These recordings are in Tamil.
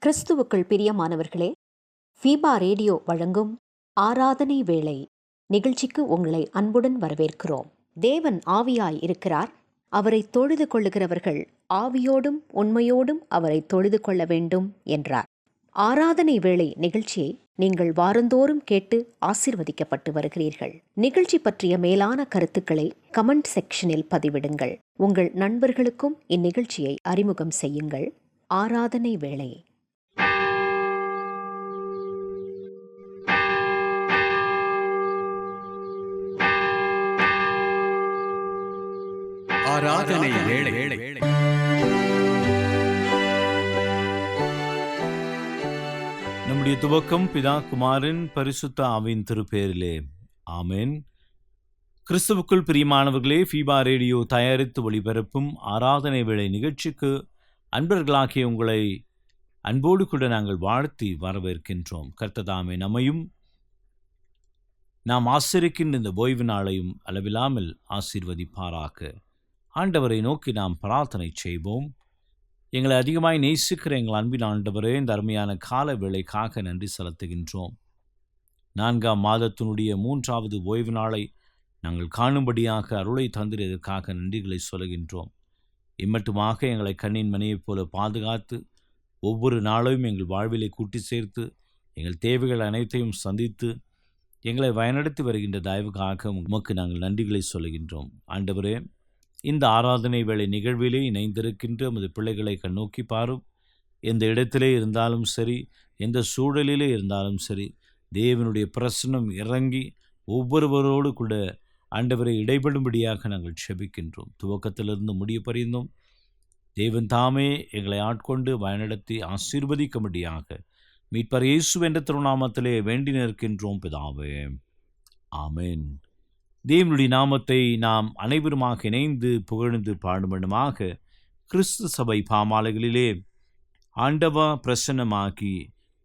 கிறிஸ்துவுக்குள் பிரியமானவர்களே, ஃபீபா ரேடியோ வழங்கும் ஆராதனை வேளை நிகழ்ச்சிக்கு உங்களை அன்புடன் வரவேற்கிறோம். தேவன் ஆவியாய் இருக்கிறார். அவரை தொழுது கொள்ளுகிறவர்கள் ஆவியோடும் உண்மையோடும் அவரை தொழுது கொள்ள வேண்டும் என்றார். ஆராதனை வேளை நிகழ்ச்சியை நீங்கள் வாரந்தோறும் கேட்டு ஆசீர்வதிக்கப்பட்டு வருகிறீர்கள். நிகழ்ச்சி பற்றிய மேலான கருத்துக்களை கமெண்ட் செக்ஷனில் பதிவிடுங்கள். உங்கள் நண்பர்களுக்கும் இந்நிகழ்ச்சியை அறிமுகம் செய்யுங்கள். ஆராதனை வேளை. ஆராதனை வேளை. நம்முடைய துவக்கம் பிதா குமாரன் பரிசுத்த ஆவியின் திருப்பேரிலே. ஆமென். கிறிஸ்துவுக்குள் பிரியமானவர்களே, ஃபீபா ரேடியோ தயாரித்து ஒளிபரப்பும் ஆராதனை வேளை நிகழ்ச்சிக்கு அன்பர்களாகிய உங்களை அன்போடு கூட நாங்கள் வாழ்த்தி வரவேற்கின்றோம். கர்த்ததாமே நம்மையும் நாம் ஆசிரிக்கின்ற இந்த ஓய்வு நாளையும் அளவில்லாமல் ஆசீர்வதிப்பாராக. ஆண்டவரை நோக்கி நாம் பிரார்த்தனை செய்வோம். எங்களை அதிகமாய் நேசிக்கிற எங்கள் அன்பின் ஆண்டவரே, இந்த அருமையான கால வேளைக்காக நன்றி செலுத்துகின்றோம். 4ஆம் மாதத்தினுடைய 3வது ஓய்வு நாளை நாங்கள் காணும்படியாக அருளை தந்திரதற்காக நன்றிகளை சொல்கின்றோம். இம்மட்டுமாக எங்களை கண்ணின் மணியைப் போல பாதுகாத்து ஒவ்வொரு நாளையும் எங்கள் வாழ்விலை கூட்டி சேர்த்து எங்கள் தேவைகள் அனைத்தையும் சந்தித்து எங்களை வழிநடத்தி வருகின்ற தயவுக்காக உமக்கு நாங்கள் நன்றிகளை சொல்கின்றோம். ஆண்டவரே, இந்த ஆராதனை வேளை நிகழ்விலே இணைந்திருக்கின்ற உமது பிள்ளைகளை கண்ணோக்கி பாரும். எந்த இடத்திலே இருந்தாலும் சரி, எந்த சூழலிலே இருந்தாலும் சரி, தேவனுடைய பிரசன்னம் இறங்கி ஒவ்வொருவரோடு கூட ஆண்டவரை இடைபடும்படியாக நாங்கள் செபிக்கின்றோம். துவக்கத்திலிருந்து முடிய பரிந்தும் தேவன் தாமே எங்களை ஆட்கொண்டு வழிநடத்தி ஆசீர்வதிக்கும்படியாக மீட்பர் இயேசு என்ற திருநாமத்திலே வேண்டி நிற்கின்றோம் பிதாவே. ஆமென். தேவனுடைய நாமத்தை நாம் அனைவருமாக இணைந்து புகழ்ந்து பாடுமனுமாக கிறிஸ்து சபை பாமாலைகளிலே ஆண்டவா பிரசன்னமாகி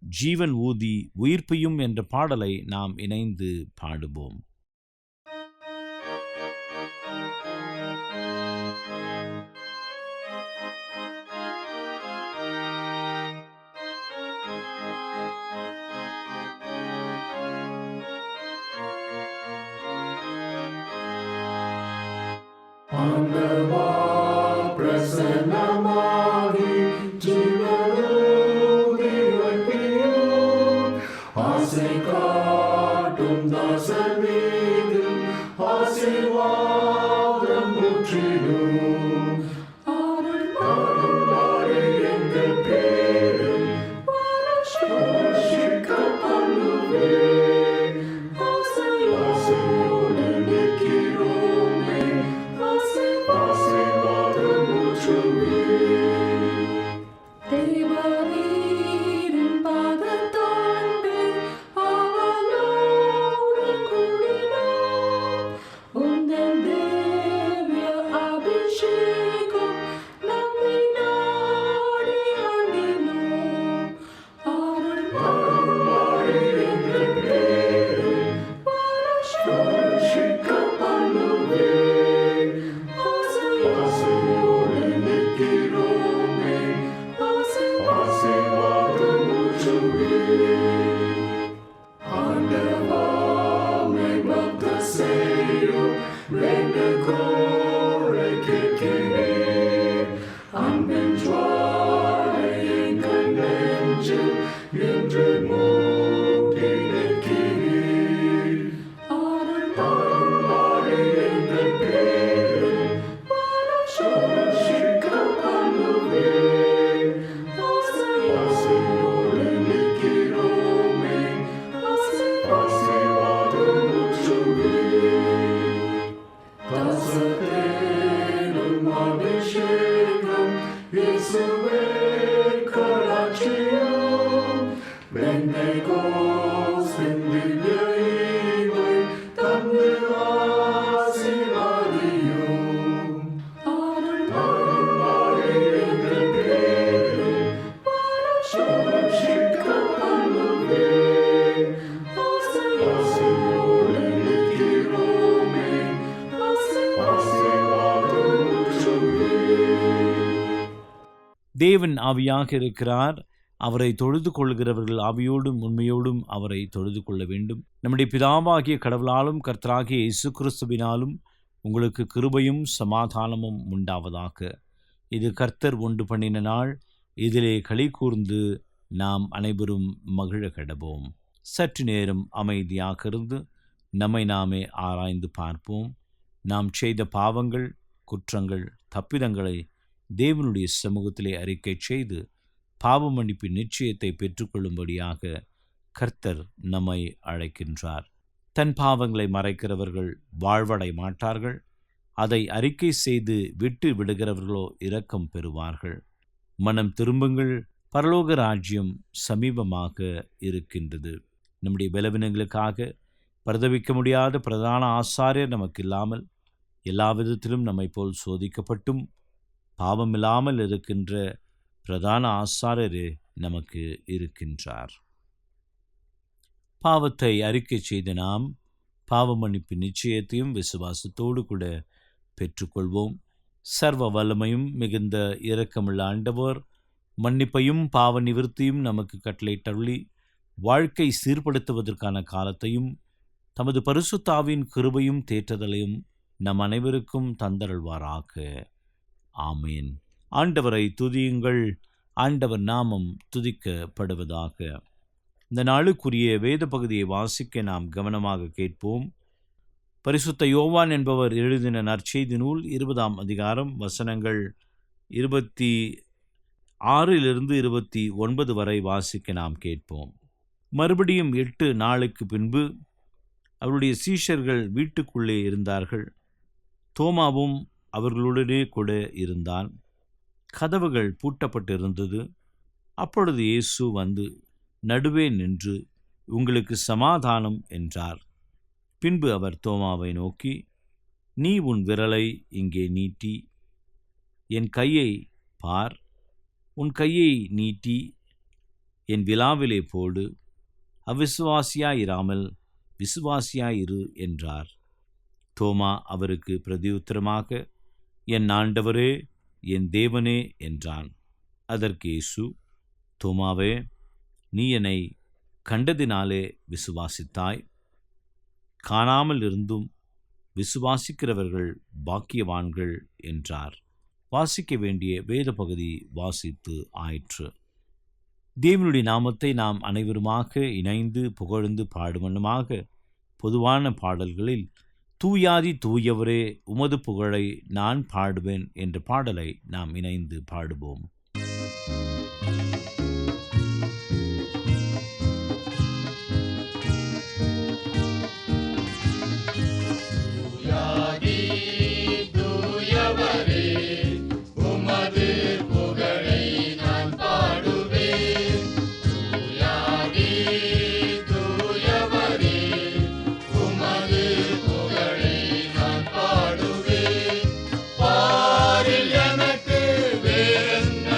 ஜீவன் ஊதி உயிர்ப்பையும் என்ற பாடலை நாம் இணைந்து பாடுவோம். ஆண்டவா பிரசன்னமாகி ஜீவனூதி உயிர்ப்பையும் ஆசை காட்டும் தாசன் மீது ஆசீர்வாதம் ஊற்றிடும். அருள்மாறி எங்கள் பேரில் வருஷிக்க பண்ணுவேன். ஆசையோடு நிற்கிறோமே, ஆசீர்வாதம் ஊற்றுவேன். தேவரீரின் பாதத்தாண்டு அவளோடு கூடினோம். உந்தன் திவ்ய அபிஷேகம் நம்மை நாடி அண்டினோம். அருள்மாறி எங்கள் பேரில் வருஷிக்க பண்ணுவேன். ஆசையோடு நிற்கிறோமே, ஆசீர்வாதம் ஊற்றுவேன். ஆண்டவா உம்மை பக்தர் செய்யும் வேண்டுகோளை கேட்கிறேன். அன்பின் ஜுவாலை எங்கள் நெஞ்சில் என்று மூட்டி நிற்கிறீர். அருள்மாறி எங்கள் பேரில் வருஷிக்க பண்ணுவேன். ஆசையோடு நிற்கிறோமே, ஆசீர்வாதம் ஊற்றுவேன். தாசத்தேனும் அபிஷேகம் இயேசுவே கடாட்சியம். பெந்தெகோஸ்தின் திவ்ய ஈவை தந்து ஆசீர்வதியும். அருள்மாறி எங்கள் பேரில் வருஷிக்க பண்ணுவேன். ஆசையோடு நிற்கிறோமே, ஆசீர்வாதம் ஊற்றுவேன். தேவன் ஆவியாக இருக்கிறார். அவரை தொழுது கொள்கிறவர்கள் ஆவியோடும் உண்மையோடும் அவரை தொழுது கொள்ள வேண்டும். நம்முடைய பிதாவாகிய கடவுளாலும் கர்த்தராகிய இயேசு கிறிஸ்துவினாலும் உங்களுக்கு கிருபையும் சமாதானமும் உண்டாவதாக. இது கர்த்தர் உண்டு பண்ணின நாள், இதிலே களி கூர்ந்து நாம் அனைவரும் மகிழ கடவோம். சற்று நேரம் அமைதியாக இருந்து நம்மை நாமே ஆராய்ந்து பார்ப்போம். நாம் செய்த பாவங்கள், குற்றங்கள், தப்பிதங்களை தேவனுடைய சமூகத்திலே அறிக்கை செய்து பாவ மன்னிப்பின் நிச்சயத்தை பெற்றுக்கொள்ளும்படியாக கர்த்தர் நம்மை அழைக்கின்றார். தன் பாவங்களை மறைக்கிறவர்கள் வாழ்வடை மாட்டார்கள், அதை அறிக்கை செய்து விட்டு விடுகிறவர்களோ இரக்கம் பெறுவார்கள். மனம் திரும்புங்கள், பரலோக ராஜ்யம் சமீபமாக இருக்கின்றது. நம்முடைய பலவீனங்களுக்காக பரிதபிக்க முடியாத பிரதான ஆசாரியர் நமக்கு இல்லாமல், எல்லா விதத்திலும் நம்மை போல் சோதிக்கப்பட்டும் பாவமில்லாமல் இருக்கின்ற பிரதான ஆசாரியரே நமக்கு இருக்கின்றார். பாவத்தை அறிக்கை செய்த நாம் பாவ மன்னிப்பு நிச்சயத்தையும் விசுவாசத்தோடு கூட பெற்றுக்கொள்வோம். சர்வ வல்லமையும் மிகுந்த இரக்கமுள்ள ஆண்டவர் மன்னிப்பையும் பாவ நிவிர்த்தியும் நமக்கு கட்டளையிட்டருளி வாழ்க்கை சீர்படுத்துவதற்கான காலத்தையும் தமது பரிசுத்தாவின் கிருபையும் தேற்றுதலையும் நம் அனைவருக்கும் தந்தருள்வாராக. ஆமீன். ஆண்டவரை துதியுங்கள், ஆண்டவர் நாமம் துதிக்கப்படுவதாக. இந்த நாளுக்குரிய வேத பகுதியை வாசிக்க நாம் கவனமாக கேட்போம். பரிசுத்த யோவான் என்பவர் எழுதின நற்செய்தி நூல் 20ஆம் அதிகாரம் வசனங்கள் 26 29 வரை வாசிக்க நாம் கேட்போம். மறுபடியும் 8 நாளுக்கு பின்பு அவருடைய சீஷர்கள் வீட்டுக்குள்ளே இருந்தார்கள். தோமாவும் அவர்களுடனே கூட இருந்தான். கதவுகள் பூட்டப்பட்டிருந்தது. அப்பொழுது இயேசு வந்து நடுவே நின்று, உங்களுக்கு சமாதானம் என்றார். பின்பு அவர் தோமாவை நோக்கி, நீ உன் விரலை இங்கே நீட்டி என் கையை பார், உன் கையை நீட்டி என் விலாவிலே போடு, அவிசுவாசியாயிராமல் விசுவாசியாயிரு என்றார். தோமா அவருக்கு பிரதியுத்தரமாக, என் ஆண்டவரே, என் தேவனே என்றான். அதற்கு இயேசு, தோமாவே, நீ என்னை கண்டதினாலே விசுவாசித்தாய், காணாமல் இருந்தும் விசுவாசிக்கிறவர்கள் பாக்கியவான்கள் என்றார். வாசிக்க வேண்டிய வேத பகுதி வாசித்து ஆயிற்று. தேவனுடைய நாமத்தை நாம் அனைவருமாக இணைந்து புகழ்ந்து பாடுவண்ணமாக பொதுவான பாடல்களில் தூயாதி தூயவரே உமது புகழை நான் பாடுவேன் என்ற பாடலை நாம் இணைந்து பாடுவோம். எனக்கு வேறென்ன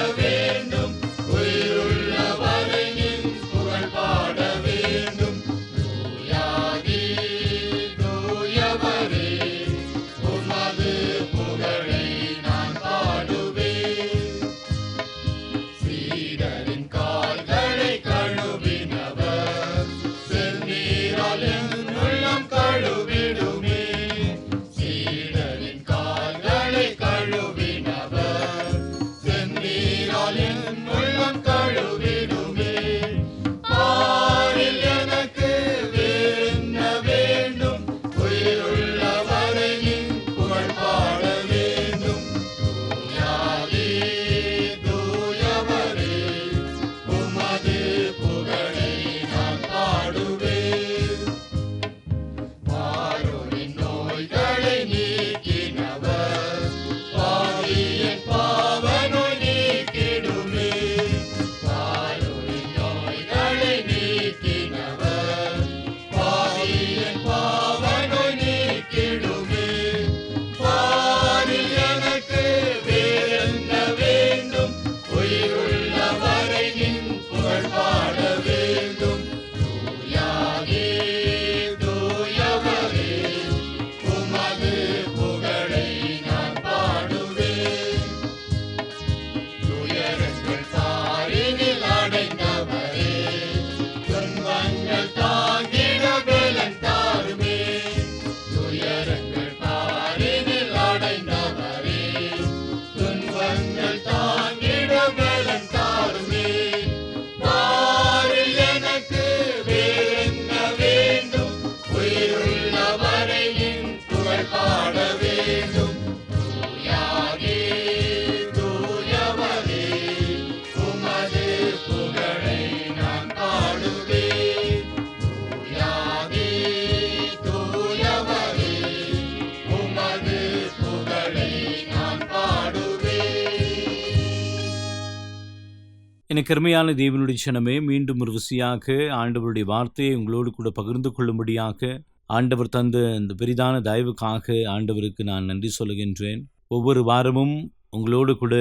எனக்கு அருமையான தேவனுடைய சனமே, மீண்டும் ஒரு விசையாக ஆண்டவருடைய வார்த்தையை உங்களோடு கூட பகிர்ந்து கொள்ளும்படியாக ஆண்டவர் தந்த இந்த பெரிதான தயவுக்காக ஆண்டவருக்கு நான் நன்றி சொல்லுகின்றேன். ஒவ்வொரு வாரமும் உங்களோடு கூட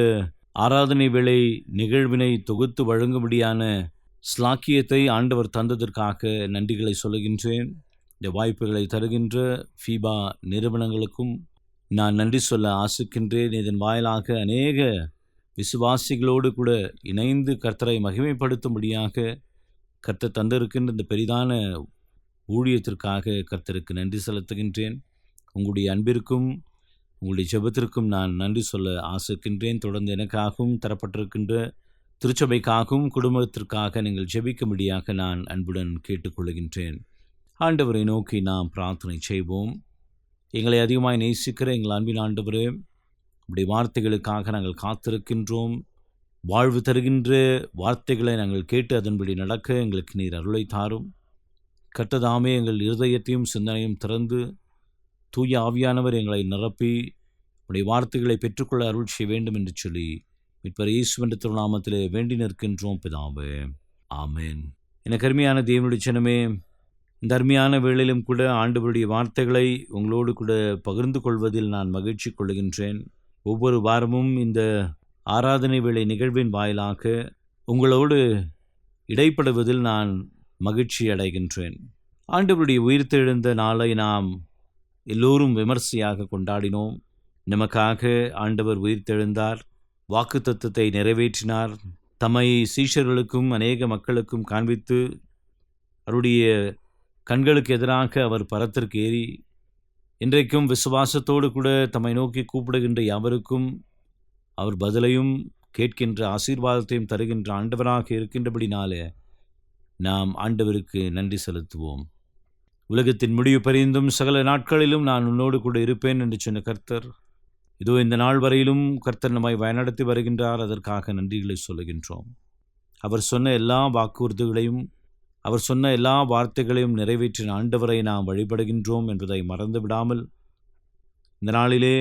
ஆராதனை வேளை நிகழ்வினை தொகுத்து வழங்கும்படியான ஸ்லாக்கியத்தை ஆண்டவர் தந்ததற்காக நன்றிகளை சொல்லுகின்றேன். இந்த வாய்ப்புகளை தருகின்ற ஃபீபா நிறுவனங்களுக்கும் நான் நன்றி சொல்ல ஆசிக்கின்றேன். இதன் வாயிலாக அநேக விசுவாசிகளோடு கூட இணைந்து கர்த்தரை மகிமைப்படுத்தும்படியாக கர்த்தர் தந்திருக்கின்ற இந்த பெரிதான ஊழியத்திற்காக கர்த்தருக்கு நன்றி செலுத்துகின்றேன். உங்களுடைய அன்பிற்கும் உங்களுடைய ஜெபத்திற்கும் நான் நன்றி சொல்ல ஆசிக்கின்றேன். தொடர்ந்து எனக்காகவும் தரப்பட்டிருக்கின்ற திருச்சபைக்காகவும் குடும்பத்திற்காக நீங்கள் ஜெபிக்கும்படியாக நான் அன்புடன் கேட்டுக்கொள்கின்றேன். ஆண்டவரை நோக்கி நாம் பிரார்த்தனை செய்வோம். எங்களை அதிகமாய் நேசிக்கிற எங்கள் அன்பின் ஆண்டவரே, இப்படி வார்த்தைகளுக்காக நாங்கள் காத்திருக்கின்றோம். வாழ்வு தருகின்ற வார்த்தைகளை நாங்கள் கேட்டு அதன்படி நடக்க எங்களுக்கு நீர் அருளை தாரும். கர்த்ததாமே எங்கள் இருதயத்தையும் சிந்தனையும் திறந்து தூய ஆவியானவர் எங்களை நிரப்பி உடைய வார்த்தைகளை பெற்றுக்கொள்ள அருள் செய்ய வேண்டும் என்று சொல்லி மீட்பர் இயேசுவின் திருநாமத்திலே வேண்டி நிற்கின்றோம் பிதாவே, ஆமென். எனக்கு அருமையான தேவனுடைய ஜனமே, இந்த அருமையான வேளையிலும் கூட ஆண்டவருடைய வார்த்தைகளை உங்களோடு கூட பகிர்ந்து கொள்வதில் நான் மகிழ்ச்சி கொள்கின்றேன். ஒவ்வொரு வாரமும் இந்த ஆராதனை வேளை நிகழ்வின் வாயிலாக உங்களோடு இடைப்படுவதில் நான் மகிழ்ச்சி அடைகின்றேன். ஆண்டவருடைய உயிர்த்தெழுந்த நாளை நாம் எல்லோரும் விமர்சையாக கொண்டாடினோம். நமக்காக ஆண்டவர் உயிர்த்தெழுந்தார், வாக்குத்தத்தத்தை நிறைவேற்றினார், தம்மை சீஷர்களுக்கும் அநேக மக்களுக்கும் காண்பித்து அவருடைய கண்களுக்கு எதிராக அவர் பரத்திற்கு ஏறி இன்றைக்கும் விசுவாசத்தோடு கூட தம்மை நோக்கி கூப்பிடுகின்ற யாவருக்கும் அவர் பதிலையும் கேட்கின்ற ஆசீர்வாதத்தையும் தருகின்ற ஆண்டவராக இருக்கின்றபடினாலே நாம் ஆண்டவருக்கு நன்றி செலுத்துவோம். உலகத்தின் முடிவு பரிந்தும் சகல நாட்களிலும் நான் உன்னோடு கூட இருப்பேன் என்று சொன்ன கர்த்தர், இதோ இந்த நாள் வரையிலும் கர்த்தர் நம்மை வழிநடத்தி வருகின்றார். அதற்காக நன்றிகளை சொல்லுகின்றோம். அவர் சொன்ன எல்லா வாக்குறுதிகளையும் அவர் சொன்ன எல்லா வார்த்தைகளையும் நிறைவேற்றின ஆண்டவரை நாம் வழிபடுகின்றோம் என்பதை மறந்து விடாமல் இந்த நாளிலே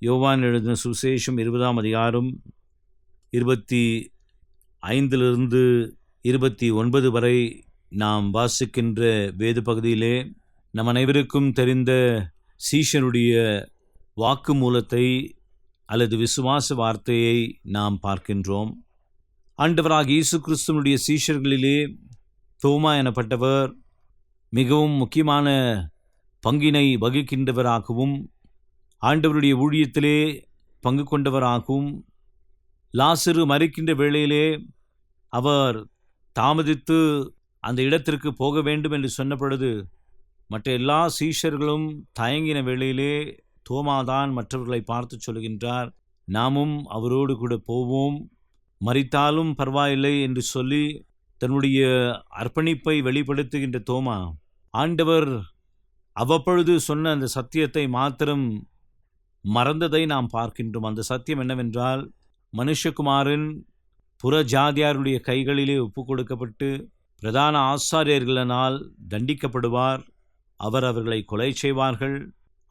யோவான் எழுதின சுவிசேஷம் 20ஆம் அதிகாரம் 25 29 வரை நாம் வாசிக்கின்ற வேத பகுதியிலே நம் அனைவருக்கும் தெரிந்த சீஷனுடைய வாக்கு மூலத்தை அல்லது விசுவாச வார்த்தையை நாம் பார்க்கின்றோம். ஆண்டவராக இயேசு கிறிஸ்துவனுடைய சீஷர்களிலே தோமா எனப்பட்டவர் மிகவும் முக்கியமான பங்கினை வகிக்கின்றவராகவும் ஆண்டவருடைய ஊழியத்திலே பங்கு கொண்டவராகவும், லாசரு மரிக்கின்ற வேளையிலே அவர் தாமதித்து அந்த இடத்திற்கு போக வேண்டும் என்று சொன்ன பொழுது மற்ற எல்லா சீஷர்களும் தயங்கின வேளையிலே தோமாதான் மற்றவர்களை பார்த்து சொல்கின்றார், நாமும் அவரோடு கூட போவோம், மரித்தாலும் பரவாயில்லை என்று சொல்லி தன்னுடைய அர்ப்பணிப்பை வெளிப்படுத்துகின்ற தோமா ஆண்டவர் அவ்வப்பொழுது சொன்ன அந்த சத்தியத்தை மாத்திரம் மறந்ததை நாம் பார்க்கின்றோம். அந்த சத்தியம் என்னவென்றால், மனுஷகுமாரன் புற ஜாதியாருடைய கைகளிலே ஒப்பு கொடுக்கப்பட்டு பிரதான ஆசாரியர்களினால் தண்டிக்கப்படுவார், அவர்களை கொலை செய்வார்கள்,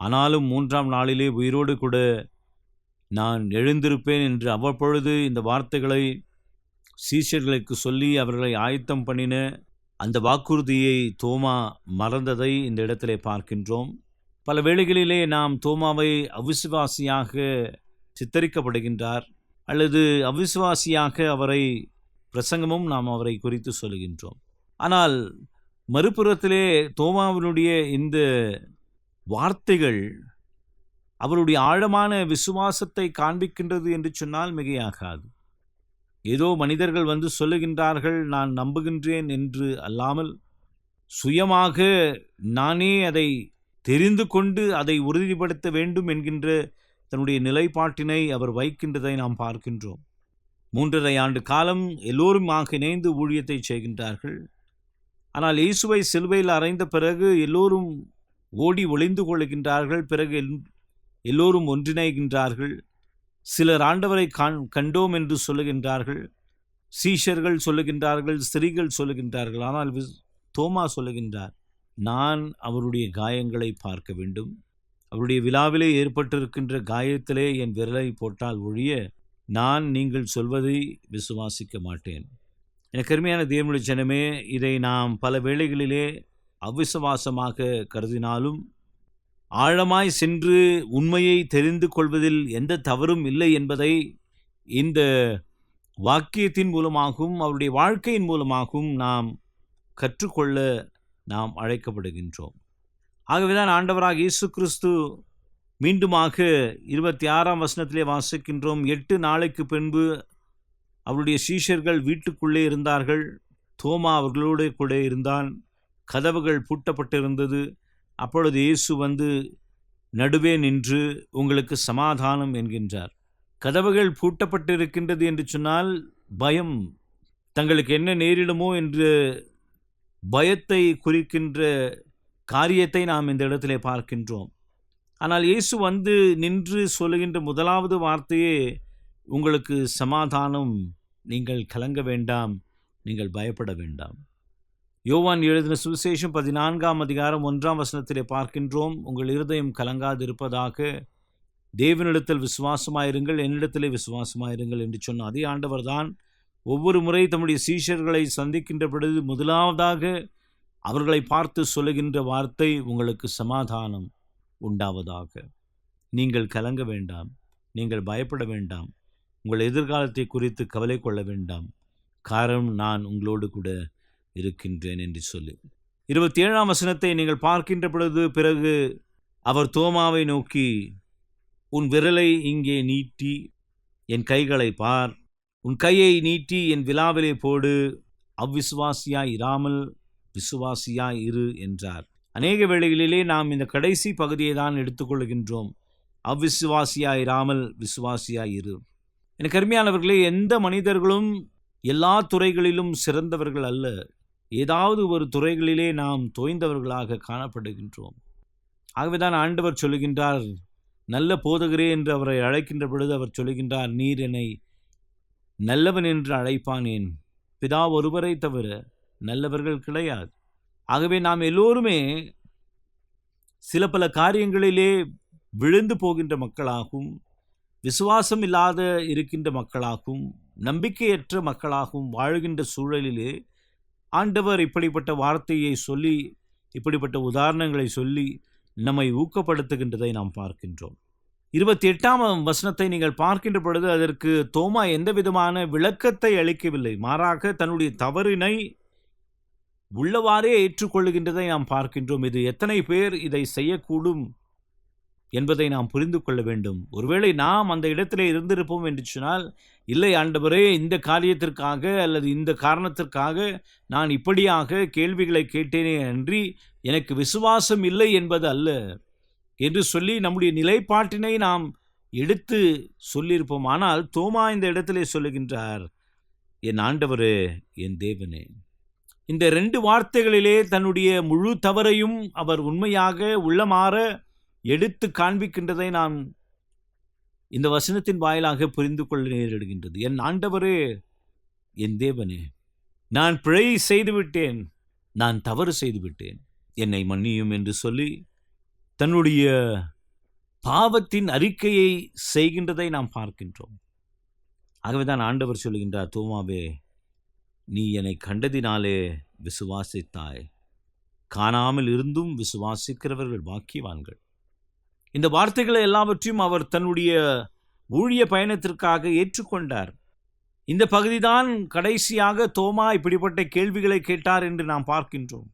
ஆனாலும் 3ஆம் நாளிலே உயிரோடு கூட நான் எழுந்திருப்பேன் என்று அவ்வப்பொழுது இந்த வார்த்தைகளை சீஷர்களுக்கு சொல்லி அவர்களை ஆயத்தம் பண்ணின அந்த வாக்குறுதியை தோமா மறந்ததை இந்த இடத்திலே பார்க்கின்றோம். பல வேளைகளிலே நாம் தோமாவை அவிசுவாசியாக சித்தரிக்கப்படுகின்றார் அல்லது அவிசுவாசியாக அவரை பிரசங்கமும் நாம் அவரை குறித்து சொல்கின்றோம். ஆனால் மறுபுறத்திலே தோமாவினுடைய இந்த வார்த்தைகள் அவருடைய ஆழமான விசுவாசத்தை காண்பிக்கின்றது என்று சொன்னால் மிகையாகாது. ஏதோ மனிதர்கள் வந்து சொல்லுகின்றார்கள், நான் நம்புகின்றேன் என்று அல்லாமல் சுயமாக நானே அதை தெரிந்து கொண்டு அதை உறுதிப்படுத்த வேண்டும் என்கின்ற தன்னுடைய நிலைப்பாட்டினை அவர் வைக்கின்றதை நாம் பார்க்கின்றோம். 3.5 ஆண்டு காலம் எல்லோருமாக இணைந்து ஊழியத்தை செய்கின்றார்கள். ஆனால் இயேசுவை சிலுவையில் அறைந்த பிறகு எல்லோரும் ஓடி ஒளிந்து கொள்கின்றார்கள். பிறகு எல்லோரும் ஒன்றிணைகின்றார்கள். சிலர் ஆண்டவரை கண்டோம் என்று சொல்லுகின்றார்கள், சீஷர்கள் சொல்லுகின்றார்கள், ஸ்திரீகள் சொல்லுகின்றார்கள். ஆனால் தோமா சொல்லுகின்றார், நான் அவருடைய காயங்களை பார்க்க வேண்டும், அவருடைய விழாவிலே ஏற்பட்டிருக்கின்ற காயத்திலே என் விரலை போட்டால் ஒழிய நான் நீங்கள் சொல்வதை விசுவாசிக்க மாட்டேன். எனக்கு அருமையான தேவனுடைய ஜனமே, இதை நாம் பல வேளைகளிலே அவிசுவாசமாக கருதினாலும் ஆழமாய் சென்று உண்மையை தெரிந்து கொள்வதில் எந்த தவறும் இல்லை என்பதை இந்த வாக்கியத்தின் மூலமாகவும் அவருடைய வாழ்க்கையின் மூலமாகவும் நாம் கற்றுக்கொள்ள நாம் அழைக்கப்படுகின்றோம். ஆகவேதான் ஆண்டவராக இயேசு கிறிஸ்து மீண்டுமாக 26ஆம் வசனத்திலே வாசிக்கின்றோம். 8 நாளைக்கு பின்பு அவருடைய சீஷர்கள் வீட்டுக்குள்ளே இருந்தார்கள். தோமா அவர்களோடு கூட இருந்தான். கதவுகள் பூட்டப்பட்டிருந்தது. அப்பொழுது இயேசு வந்து நடுவே நின்று உங்களுக்கு சமாதானம் என்கின்றார். கதவுகள் பூட்டப்பட்டிருக்கின்றது என்று சொன்னால் பயம், தங்களுக்கு என்ன நேரிடுமோ என்று பயத்தை குறிக்கின்ற காரியத்தை நாம் இந்த இடத்திலே பார்க்கின்றோம். ஆனால் இயேசு வந்து நின்று சொல்லுகின்ற முதலாவது வார்த்தையே உங்களுக்கு சமாதானம், நீங்கள் கலங்க வேண்டாம், நீங்கள் பயப்பட வேண்டாம். யோவான் எழுதின சுவிசேஷம் 14ஆம் அதிகாரம் 1ஆம் வசனத்திலே பார்க்கின்றோம். உங்கள் இருதயம் கலங்காதிருப்பதாக, தேவனிடத்தில் விசுவாசமாயிருங்கள், என்னிடத்திலே விசுவாசமாயிருங்கள் என்று சொன்ன அதே ஆண்டவர் தான் ஒவ்வொரு முறை தம்முடைய சீஷர்களை சந்திக்கின்ற பொழுது முதலாவதாக அவர்களை பார்த்து சொல்லுகின்ற வார்த்தை உங்களுக்கு சமாதானம் உண்டாவதாக. நீங்கள் கலங்க வேண்டாம், நீங்கள் பயப்பட வேண்டாம், உங்கள் எதிர்காலத்தை குறித்து கவலை கொள்ள வேண்டாம், காரணம் நான் உங்களோடு கூட இருக்கின்றேன் என்று சொல்லி 27ஆம் வசனத்தை நீங்கள் பார்க்கின்ற பொழுது, பிறகு அவர் தோமாவை நோக்கி, உன் விரலை இங்கே நீட்டி என் கைகளை பார், உன் கையை நீட்டி என் விலாவிலே போடு, அவ்விசுவாசியாய் இராமல் விசுவாசியாய் இரு என்றார். அநேக வேளைகளிலே நாம் இந்த கடைசி பகுதியை தான் எடுத்துக்கொள்கின்றோம். அவ்விசுவாசியாய் இராமல் விசுவாசியாய் இரு. எனக்கு அருமையானவர்களே, எந்த மனிதர்களும் எல்லா துறைகளிலும் சிறந்தவர்கள் அல்ல. ஏதாவது ஒரு துறைகளிலே நாம் தோய்ந்தவர்களாக காணப்படுகின்றோம். ஆகவேதான் ஆண்டவர் சொல்லுகின்றார், நல்ல போதகரே என்று அவரை அழைக்கின்ற பொழுது அவர் சொல்லுகின்றார், நீர் என்னை நல்லவன் என்று அழைப்பானேன், பிதா ஒருவரை தவிர நல்லவர்கள் கிடையாது. ஆகவே நாம் எல்லோருமே சில பல காரியங்களிலே விழுந்து போகின்ற மக்களாகவும், விசுவாசம் இல்லாத இருக்கின்ற மக்களாகவும், நம்பிக்கையற்ற மக்களாகவும் வாழ்கின்ற சூழலிலே ஆண்டவர் இப்படிப்பட்ட வார்த்தையை சொல்லி, இப்படிப்பட்ட உதாரணங்களை சொல்லி நம்மை ஊக்கப்படுத்துகின்றதை நாம் பார்க்கின்றோம். 28ஆம் வசனத்தை நீங்கள் பார்க்கின்ற பொழுது அதற்கு தோமா எந்த விதமான விளக்கத்தை அளிக்கவில்லை. மாறாக தன்னுடைய தவறினை உள்ளவாறே ஏற்றுக்கொள்ளுகின்றதை நாம் பார்க்கின்றோம். இது எத்தனை பேர் இதை செய்யக்கூடும் என்பதை நாம் புரிந்து கொள்ள வேண்டும். ஒருவேளை நாம் அந்த இடத்திலே இருந்திருப்போம் என்று சொன்னால், இல்லை ஆண்டவரே, இந்த காரியத்திற்காக அல்லது இந்த காரணத்திற்காக நான் இப்படியாக கேள்விகளை கேட்டேனே அன்றி எனக்கு விசுவாசம் இல்லை என்பது அல்ல என்று சொல்லி நம்முடைய நிலைப்பாட்டினை நாம் எடுத்து சொல்லியிருப்போம். ஆனால் தோமா இந்த இடத்திலே சொல்லுகின்றார், என் ஆண்டவரே, என் தேவனே. இந்த 2 வார்த்தைகளிலே தன்னுடைய முழு தவறையும் அவர் உண்மையாக உள்ளமாற எடுத்து காண்பிக்கின்றதை நாம் இந்த வசனத்தின் வாயிலாக புரிந்து கொள்ள நேரிடுகின்றது. என் ஆண்டவரே, என் தேவனே, நான் பிழை செய்துவிட்டேன், நான் தவறு செய்துவிட்டேன், என்னை மன்னியும் என்று சொல்லி தன்னுடைய பாவத்தின் அறிக்கையை செய்கின்றதை நாம் பார்க்கின்றோம். ஆகவேதான் ஆண்டவர் சொல்லுகின்றார், தோமாவே, நீ என்னை கண்டதினாலே விசுவாசித்தாய், காணாமல் இருந்தும் விசுவாசிக்கிறவர்கள் பாக்கியவான்கள். இந்த வார்த்தைகளை எல்லாவற்றையும் அவர் தன்னுடைய ஊழிய பயணத்திற்காக ஏற்றுக்கொண்டார். இந்த பகுதிதான் கடைசியாக தோமா இப்படிப்பட்ட கேள்விகளை கேட்டார் என்று நாம் பார்க்கின்றோம்.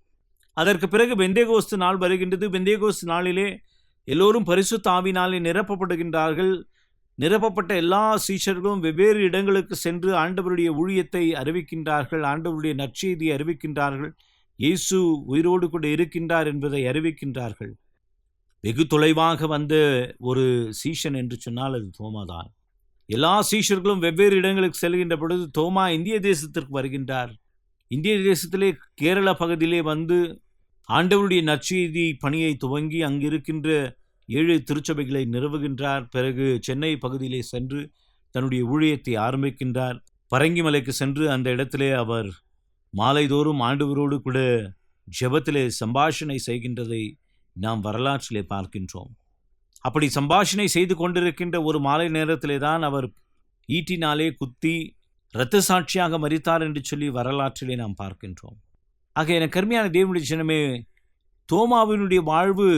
அதற்கு பிறகு பெந்தேகோஸ்து நாள் வருகின்றது. பெந்தேகோஸ்து நாளிலே எல்லோரும் பரிசுத்த ஆவியினாலே நிரப்பப்படுகின்றார்கள். நிரப்பப்பட்ட எல்லா சீஷர்களும் வெவ்வேறு இடங்களுக்கு சென்று ஆண்டவருடைய ஊழியத்தை அறிவிக்கின்றார்கள், ஆண்டவருடைய நற்செய்தியை அறிவிக்கின்றார்கள், இயேசு உயிரோடு கூட இருக்கின்றார் என்பதை அறிவிக்கின்றார்கள். வெகு தொலைவாக வந்த ஒரு சீஷன் என்று சொன்னால் அது தோமாதான். எல்லா சீஷர்களும் வெவ்வேறு இடங்களுக்கு செல்கின்ற பொழுது தோமா இந்திய தேசத்திற்கு வருகின்றார். இந்திய தேசத்திலே கேரள பகுதியிலே வந்து ஆண்டவருடைய நற்செய்தி பணியை துவங்கி அங்கிருக்கின்ற 7 திருச்சபைகளை நிறுவுகின்றார். பிறகு சென்னை பகுதியிலே சென்று தன்னுடைய ஊழியத்தை ஆரம்பிக்கின்றார். பரங்கிமலைக்கு சென்று அந்த இடத்திலே அவர் மாலைதோறும் ஆண்டவரோடு கூட ஜெபத்திலே சம்பாஷணை செய்கின்றதை நாம் வரலாற்றிலே பார்க்கின்றோம். அப்படி சம்பாஷணை செய்து கொண்டிருக்கின்ற ஒரு மாலை நேரத்திலே தான் அவர் ஈட்டினாலே குத்தி இரத்த சாட்சியாக மரித்தார் என்று சொல்லி வரலாற்றிலே நாம் பார்க்கின்றோம். ஆக எனக்கு கருமையான தேவனுடைய ஜனமே, தோமாவினுடைய வாழ்வு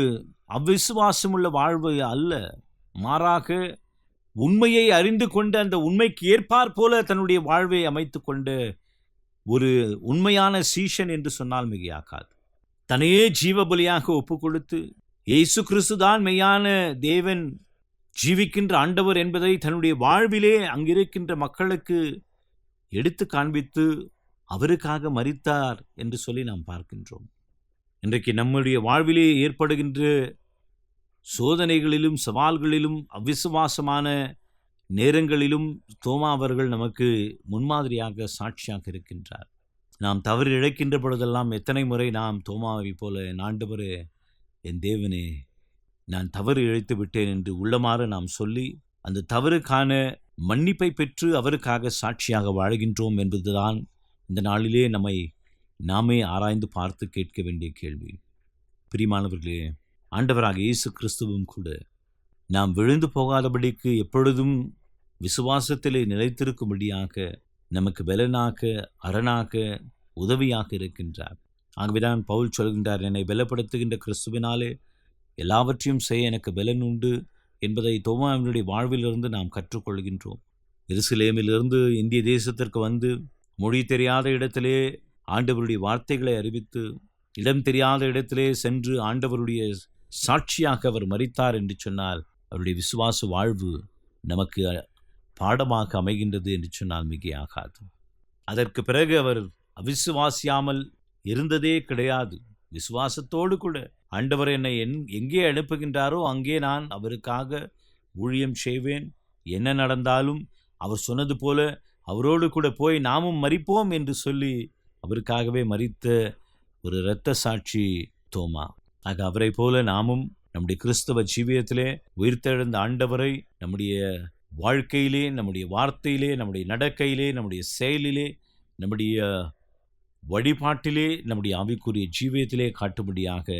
அவ்விசுவாசமுள்ள வாழ்வு அல்ல. மாறாக உண்மையை அறிந்து கொண்டு அந்த உண்மைக்கு ஏற்பார் போல தன்னுடைய வாழ்வை அமைத்து கொண்டு ஒரு உண்மையான சீஷன் என்று சொன்னால் மிகையாக்காது. தன்னையே ஜீவபலியாக ஒப்பு கொடுத்து இயேசு கிறிஸ்து தான் மெய்யான தேவன், ஜீவிக்கின்ற ஆண்டவர் என்பதை தன்னுடைய வாழ்விலே அங்கிருக்கின்ற மக்களுக்கு எடுத்து காண்பித்து அவருக்காக மரித்தார் என்று சொல்லி நாம் பார்க்கின்றோம். இன்றைக்கு நம்முடைய வாழ்விலே ஏற்படுகின்ற சோதனைகளிலும் சவால்களிலும் அவிசுவாசமான நேரங்களிலும் தோமா அவர்கள் நமக்கு முன்மாதிரியாக சாட்சியாக இருக்கின்றார். நாம் தவறு இழைக்கின்ற பொழுதெல்லாம் எத்தனை முறை நாம் தோமாவை போல, ஆண்டவரே, என் தேவனே, நான் தவறு இழைத்து விட்டேன் என்று உள்ளமாறு நாம் சொல்லி அந்த தவறுக்கான மன்னிப்பை பெற்று அவருக்காக சாட்சியாக வாழ்கின்றோம் என்பதுதான் இந்த நாளிலே நாமே ஆராய்ந்து பார்த்து கேட்க வேண்டிய கேள்வி. பிரியமானவர்களே, ஆண்டவராக இயேசு கிறிஸ்துவும் கூட நாம் விழுந்து போகாதபடிக்கு எப்பொழுதும் விசுவாசத்திலே நிலைத்திருக்கும்படியாக நமக்கு பலனாக, அரணாக, உதவியாக இருக்கின்றார். ஆகவேதான் பவுல் சொல்கின்றார், என்னை பலப்படுத்துகின்ற கிறிஸ்துவினாலே எல்லாவற்றையும் செய்ய எனக்கு பலன் உண்டு என்பதை தோமாவினுடைய வாழ்விலிருந்து நாம் கற்றுக்கொள்கின்றோம். எருசலேமிலிருந்து இந்திய தேசத்திற்கு வந்து மொழி தெரியாத இடத்திலே ஆண்டவருடைய வார்த்தைகளை அறிவித்து, இடம் தெரியாத இடத்திலே சென்று ஆண்டவருடைய சாட்சியாக அவர் மரித்தார் என்று சொன்னால் அவருடைய விசுவாச வாழ்வு நமக்கு பாடமாக அமைகின்றது என்று சொன்னால் மிகையாகாது. அதற்கு பிறகு அவர் அவிசுவாசியாமல் இருந்ததே கிடையாது. விசுவாசத்தோடு கூட ஆண்டவர் என்னை எங்கே அனுப்புகின்றாரோ அங்கே நான் அவருக்காக ஊழியம் செய்வேன், என்ன நடந்தாலும் அவர் சொன்னது போல அவரோடு கூட போய் நாமும் மரிப்போம் என்று சொல்லி அவருக்காகவே மரித்த ஒரு இரத்த சாட்சி தோமா. ஆக அவரை போல நாமும் நம்முடைய கிறிஸ்தவ ஜீவியத்திலே உயிர்த்தெழுந்த ஆண்டவரை நம்முடைய வாழ்க்கையிலே, நம்முடைய வார்த்தையிலே, நம்முடைய நடக்கையிலே, நம்முடைய செயலிலே, நம்முடைய வழிபாட்டிலே, நம்முடைய ஆவிக்குரிய ஜீவியத்திலே காட்டும்படியாக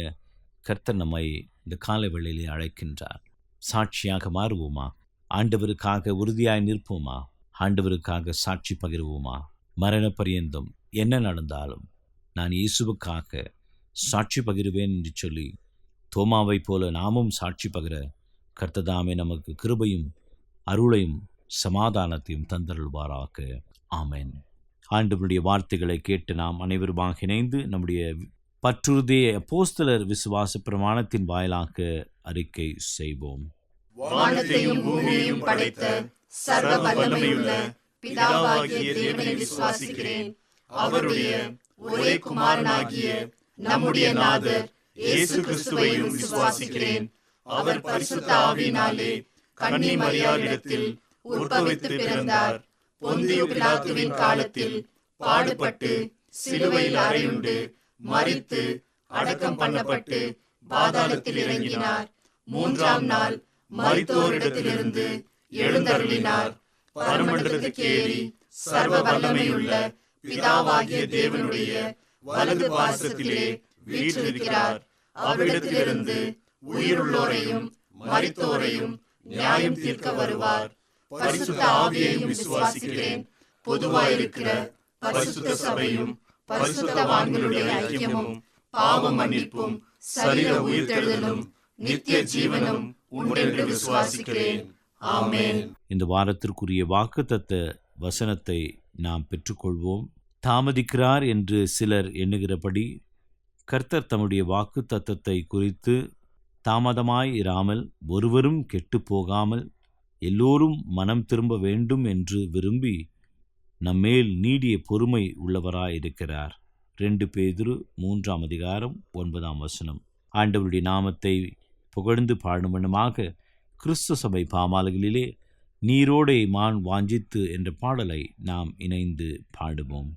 கர்த்தர் நம்மை இந்த கால வேளையிலே அழைக்கின்றார். சாட்சியாக மாறுவோமா? ஆண்டவருக்காக உறுதியாய் நிற்போமா? ஆண்டவருக்காக சாட்சி பகிர்வோமா? மரண பரியந்தம் என்ன நடந்தாலும் நான் இயேசுவுக்காக சாட்சி பகிர்வேன் என்று சொல்லி தோமாவை போல நாமும் சாட்சி பகிர கர்த்ததாமே நமக்கு கிருபையும் அருளையும் சமாதானத்தையும் தந்தருள்வாராக. ஆமென். ஆண்டவருடைய வார்த்தைகளை கேட்டு நாம் அனைவருமாக இணைந்து நம்முடைய பற்றுறுதிய அப்போஸ்தலர் விசுவாச பிரமாணத்தின் வாயிலாக அறிக்கை செய்வோம். வானத்தையும் பூமியையும் படைத்த சர்வ வல்லமையுள்ள பிதாவாகிய தேவனை விசுவாசிக்கிறேன். அவருடைய ஒரே குமாரனாகிய நம்முடைய நாதர் இயேசு கிறிஸ்துவையும் விசுவாசிக்கிறேன். அவர் பரிசுத்த ஆவியினாலே கன்னி மரியாளிடத்தில் உற்பவித்து பிறந்தார். பொந்தியு பிலாத்துவின் காலத்தில் பாடுபட்டு சிலுவையில் அறையுண்டு மரித்து அடக்கம் பண்ணப்பட்டு பாதாளத்தில் இறங்கினார். மூன்றாம் நாள் மரித்தோரிடத்திலிருந்து எழுந்தருளினார். பரமண்டலத்துக்கு ஏறி சர்வ வல்லமையுள்ள பிதாவாகிய தேவனுடைய வலது பாசத்திலே வீற்றிருக்கிறார். அவ்விடத்திலிருந்து உயிருள்ளோரையும் மரித்தோரையும் நியாயம் தீர்க்க வருவார். பரிசுத்த ஆவியையும் விசுவாசிக்கிறேன். பொதுவாயிருக்கிற பரிசுத்த சபையும் பரிசுத்தவான்களுடைய ஐக்கியமும் பாவ மன்னிப்பும் சரீர உயிர்த்தெழுதலும் நித்திய ஜீவனும் உண்டென்று விசுவாசிக்கிறேன். ஆமென். இந்த வாரத்திற்குரிய வாக்குத்தத்த வசனத்தை நாம் பெற்றுக்கொள்வோம். தாமதிக்கிறார் என்று சிலர் எண்ணுகிறபடி கர்த்தர் தம்முடைய வாக்கு தத்தத்தை குறித்து தாமதமாய் இராமல் ஒருவரும் கெட்டு போகாமல் எல்லோரும் மனம் திரும்ப வேண்டும் என்று விரும்பி நம்மேல் நீடிய பொறுமை உள்ளவராயிருக்கிறார். 2 பேதுரு 3:9 ஆண்டவருடைய நாமத்தை புகழ்ந்து பாடுமனமாக கிறிஸ்து சபை பாமாலைகளிலே நீரோடே மான் வாஞ்சித்து என்ற பாடலை நாம் இணைந்து பாடுவோம்.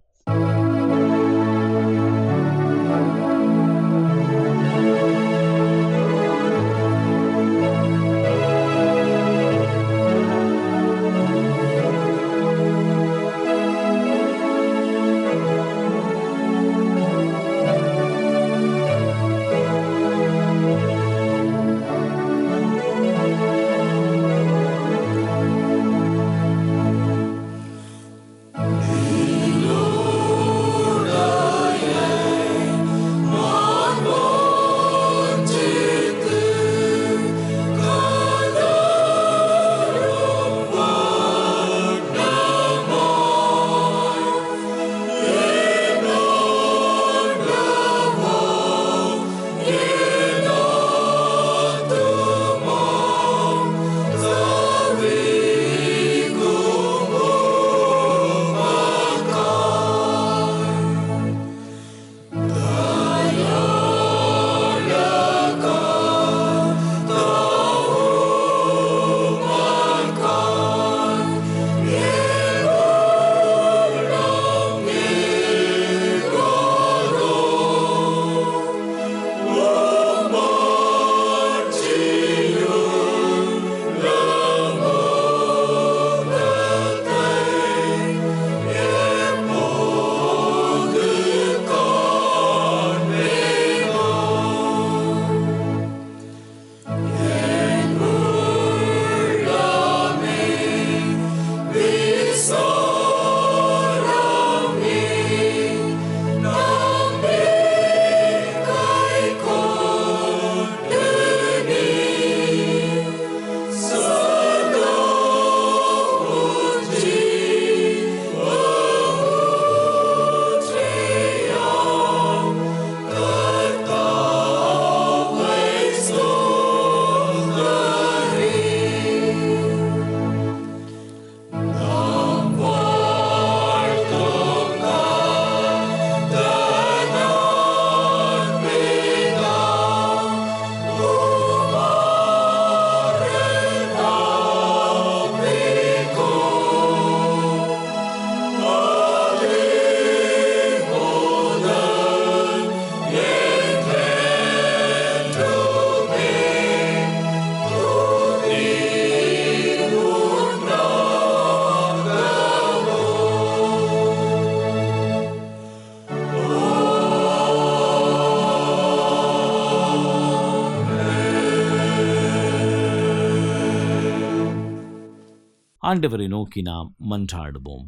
ஆண்டவரை நோக்கி நாம் மன்றாடுவோம்.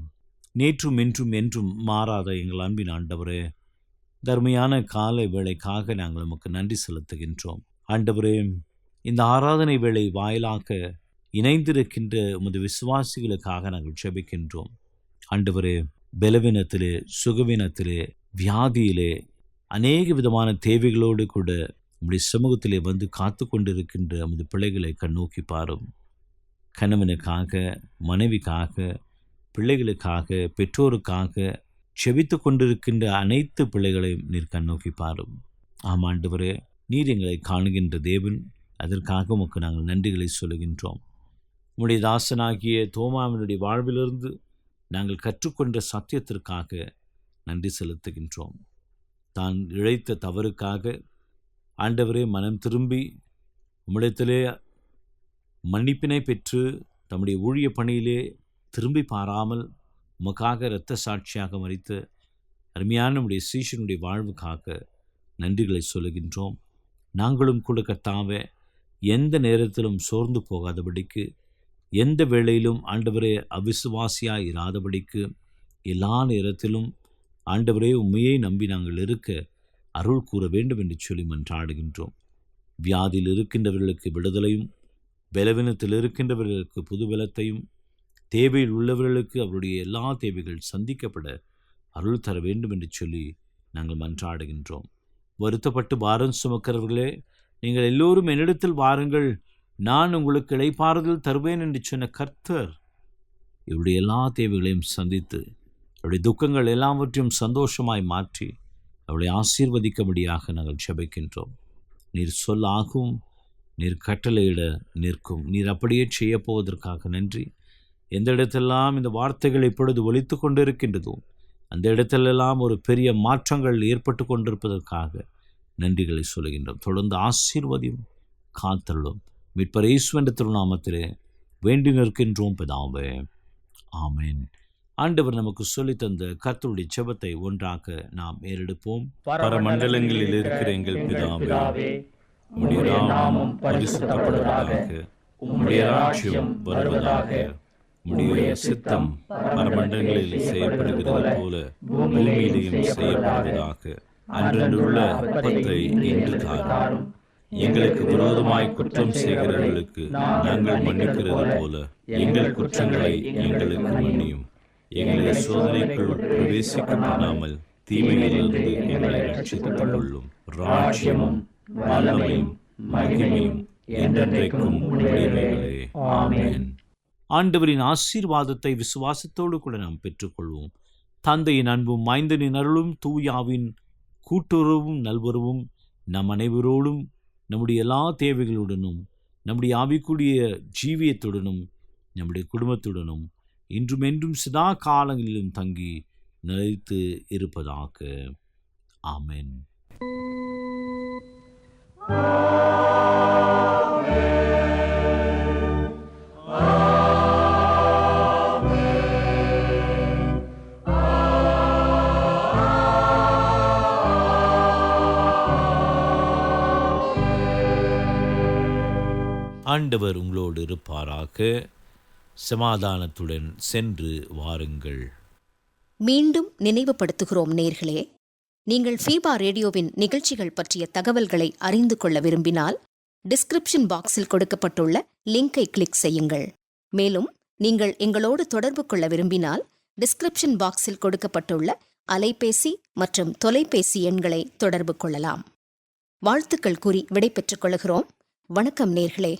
நேற்றும் இன்றும் என்றும் மாறாத எங்கள் அன்பின் ஆண்டவரே, தர்மையான காலை வேளைக்காக நாங்கள் உமக்கு நன்றி செலுத்துகின்றோம். ஆண்டவரே, இந்த ஆராதனை வேளை வாயிலாக இணைந்திருக்கின்ற உமது விசுவாசிகளுக்காக நாங்கள் ஜெபிக்கின்றோம். ஆண்டவரே, பலவீனத்திலே, சுகவீனத்திலே, வியாதியிலே, அநேக விதமான தேவைகளோடு கூட உம்முடைய சமூகத்திலே வந்து காத்து கொண்டிருக்கின்ற உமது பிள்ளைகளை கண்ணோக்கி பாரும். கணவனுக்காக, மனைவிக்காக, பிள்ளைகளுக்காக, பெற்றோருக்காக செபித்து கொண்டிருக்கின்ற அனைத்து பிள்ளைகளையும் நீர் கண்ணோக்கி பாரும். ஆம் ஆண்டவரே, நீர் எங்களை காணுகின்ற தேவன். அதற்காக உமக்கு நாங்கள் நன்றிகளை சொல்லுகின்றோம். உம்முடைய தாசனாகிய தோமாவினுடைய வாழ்விலிருந்து நாங்கள் கற்றுக்கொண்ட சத்தியத்திற்காக நன்றி செலுத்துகின்றோம். தான் இழைத்த தவறுக்காக ஆண்டவரே மனம் திரும்பி உம்மிடத்திலே மன்னிப்பினை பெற்று தம்முடைய ஊழிய பணியிலே திரும்பி பாராமல் உமக்காக இரத்த சாட்சியாக மரித்த அருமையான நம்முடைய சீஷனுடைய வாழ்வுக்காக நன்றிகளை சொல்லுகின்றோம். நாங்களும் கூட கர்த்தாவே எந்த நேரத்திலும் சோர்ந்து போகாதபடிக்கு, எந்த வேளையிலும் ஆண்டவரே அவிசுவாசியாய் இராதபடிக்கு, எல்லா நேரத்திலும் ஆண்டவரே உண்மையை நம்பி நாங்கள் இருக்க அருள் கூற வேண்டும் என்று சொல்லி மன்றாடுகின்றோம். வியாதியில் இருக்கின்றவர்களுக்கு விடுதலையும், பலவீனத்தில் இருக்கின்றவர்களுக்கு புது பலத்தையும், தேவையில் உள்ளவர்களுக்கு அவருடைய எல்லா தேவைகள் சந்திக்கப்பட அருள் தர வேண்டும் என்று சொல்லி நாங்கள் மன்றாடுகின்றோம். வருத்தப்பட்டு பாரம் சுமக்கிறவர்களே, நீங்கள் எல்லோரும் என்னிடத்தில் வாருங்கள், நான் உங்களுக்கு இளைப்பாறுதல் தருவேன் என்று சொன்ன கர்த்தர் இவருடைய எல்லா தேவைகளையும் சந்தித்து அவருடைய துக்கங்கள் எல்லாவற்றையும் சந்தோஷமாய் மாற்றி அவளை ஆசீர்வதிக்கும்படியாக நாங்கள் ஜெபிக்கின்றோம். நீர் சொல்லாகும், நீர் கட்டளையிட நிற்கும். நீர் அப்படியே செய்ய போவதற்காக நன்றி. எந்த இடத்தெல்லாம் இந்த வார்த்தைகள் இப்பொழுது ஒலித்து கொண்டிருக்கின்றதோ அந்த இடத்திலெல்லாம் ஒரு பெரிய மாற்றங்கள் ஏற்பட்டு கொண்டிருப்பதற்காக நன்றிகளை சொல்கின்றோம். தொடர்ந்து ஆசீர்வதியும், காத்தருளும். மீட்பர் இயேசுவின் திருநாமத்திலே வேண்டி நிற்கின்றோம் பிதாவே, ஆமென். ஆண்டவர் நமக்கு சொல்லித்தந்த கர்த்தருடைய ஜெபத்தை ஒன்றாக நாம் ஏறெடுப்போம். பரமண்டலங்களில் இருக்கிற எங்கள் பிதாவே, உம்முடைய நாமம் பரிசுத்தப்படுவதாக, உம்முடைய ராஜ்யம் வருவதாக, உம்முடைய சித்தம் பரமண்டலங்களில் செய்யப்படுகிறது போல பூமியிலேயும் செய்யப்படுவதாக. அன்றன்றுள்ள அப்பத்தை இன்று தாரும். எங்களுக்கு விரோதமாய் குற்றம் செய்கிறவர்களுக்கு நாங்கள் மன்னிக்கிறது போல எங்கள் குற்றங்களை எங்களுக்கு மன்னியும். எங்களை சோதனைக்குள் பிரவேசிக்க பண்ணாமல் தீமையிலிருந்து எங்களை ரட்சித்துக் கொள்ளும். ராஜ்யமும் வல்லமையும் மகிமையும் என்றென்றைக்கும் உடையவைகளே. ஆமென். ஆண்டவரின் ஆசீர்வாதத்தை விசுவாசத்தோடு கூட நாம் பெற்றுக்கொள்வோம். தந்தையின் அன்பும் மைந்தனின் அருளும் தூயாவின் கூட்டுறவும் நல்வரவும் நம் அனைவரோடும், நம்முடைய எல்லா தேவைகளுடனும், நம்முடைய ஆவிக்குரிய ஜீவியத்துடனும், நம்முடைய குடும்பத்துடனும் இன்றும் என்றும் சதா காலங்களிலும் தங்கி நிலைத்து இருப்பதாக. ஆமென். ஆண்டவர் உங்களோடு இருப்பாராக. சமாதானத்துடன் சென்று வாருங்கள். மீண்டும் நினைவுபடுத்துகிறோம் நேர்களே, நீங்கள் ஃபீபா ரேடியோவின் நிகழ்ச்சிகள் பற்றிய தகவல்களை அறிந்து கொள்ள விரும்பினால் டிஸ்கிரிப்ஷன் பாக்ஸில் கொடுக்கப்பட்டுள்ள லிங்கை கிளிக் செய்யுங்கள். மேலும் நீங்கள் எங்களோடு தொடர்பு கொள்ள விரும்பினால் டிஸ்கிரிப்ஷன் பாக்ஸில் கொடுக்கப்பட்டுள்ள அலைபேசி மற்றும் தொலைபேசி எண்களை தொடர்பு கொள்ளலாம். வாழ்த்துக்கள் கூறி விடைபெற்றுக் கொள்கிறோம். வணக்கம் நேர்களே.